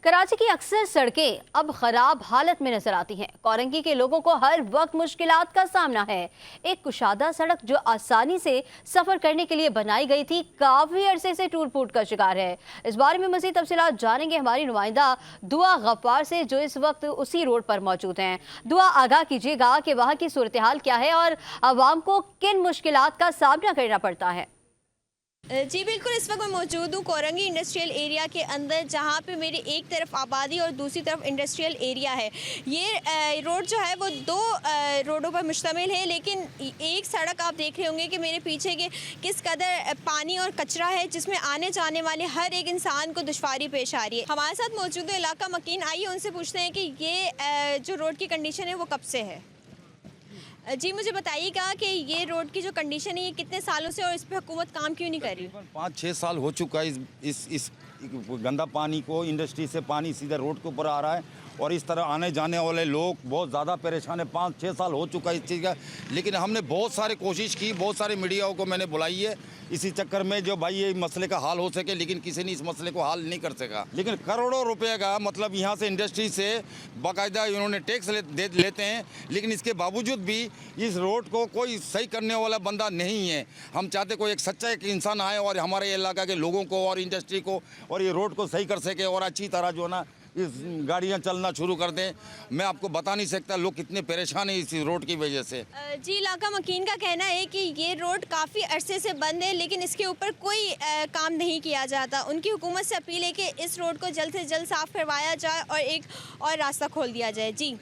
कराची की अक्सर सड़कें अब खराब हालत में नजर आती हैं। कोरंगी के लोगों को हर वक्त मुश्किलात का सामना है। एक कुशादा सड़क जो आसानी से सफर करने के लिए बनाई गई थी, काफी अरसे से टूट फूट का शिकार है। इस बारे में मजीद तफसीलात जानेंगे हमारी नुमाइंदा दुआ गफ्फार से, जो इस वक्त उसी रोड पर मौजूद हैं। दुआ, आगाह कीजिएगा कि वहाँ की सूरत हाल क्या है और आवाम को किन मुश्किलात का सामना करना पड़ता है। जी बिल्कुल, इस वक्त मैं मौजूद हूँ कोरंगी इंडस्ट्रियल एरिया के अंदर, जहाँ पे मेरी एक तरफ आबादी और दूसरी तरफ इंडस्ट्रियल एरिया है। ये रोड जो है वो दो रोडों पर मुश्तमिल है, लेकिन एक सड़क आप देख रहे होंगे कि मेरे पीछे के किस कदर पानी और कचरा है, जिसमें आने जाने वाले हर एक इंसान को दुश्वारी पेश आ रही है। हमारे साथ मौजूद है इलाका मकीन, आइए उनसे पूछते हैं कि ये जो रोड की कंडीशन है वो कब से है। जी मुझे बताइएगा कि ये रोड की जो कंडीशन है ये कितने सालों से और इस पर हुकूमत काम क्यों नहीं कर रही? 5-6 साल हो चुका है इस गंदा पानी को, इंडस्ट्री से पानी सीधे रोड के ऊपर आ रहा है और इस तरह आने जाने वाले लोग बहुत ज़्यादा परेशान है। 5-6 साल हो चुका है इस चीज़ का, लेकिन हमने बहुत सारे कोशिश की, बहुत सारे मीडियाओं को मैंने बुलाई है इसी चक्कर में जो भाई ये मसले का हाल हो सके, लेकिन किसी ने इस मसले को हल नहीं कर सका। लेकिन करोड़ों रुपए का मतलब यहाँ से इंडस्ट्री से बाकायदा इन्होंने टैक्स लेते हैं, लेकिन इसके बावजूद भी इस रोड को कोई सही करने वाला बंदा नहीं है। हम चाहते कोई एक सच्चा एक इंसान आए और हमारे इलाका के लोगों को और इंडस्ट्री को और ये रोड को सही कर सके और अच्छी तरह जो है ना इस गाड़ियाँ चलना शुरू कर दें। मैं आपको बता नहीं सकता लोग कितने परेशान हैं इस रोड की वजह से। जी इलाका मकीन का कहना है कि ये रोड काफ़ी अरसे से बंद है, लेकिन इसके ऊपर कोई काम नहीं किया जाता। उनकी हुकूमत से अपील है कि इस रोड को जल्द से जल्द साफ़ करवाया जाए और एक और रास्ता खोल दिया जाए। जी।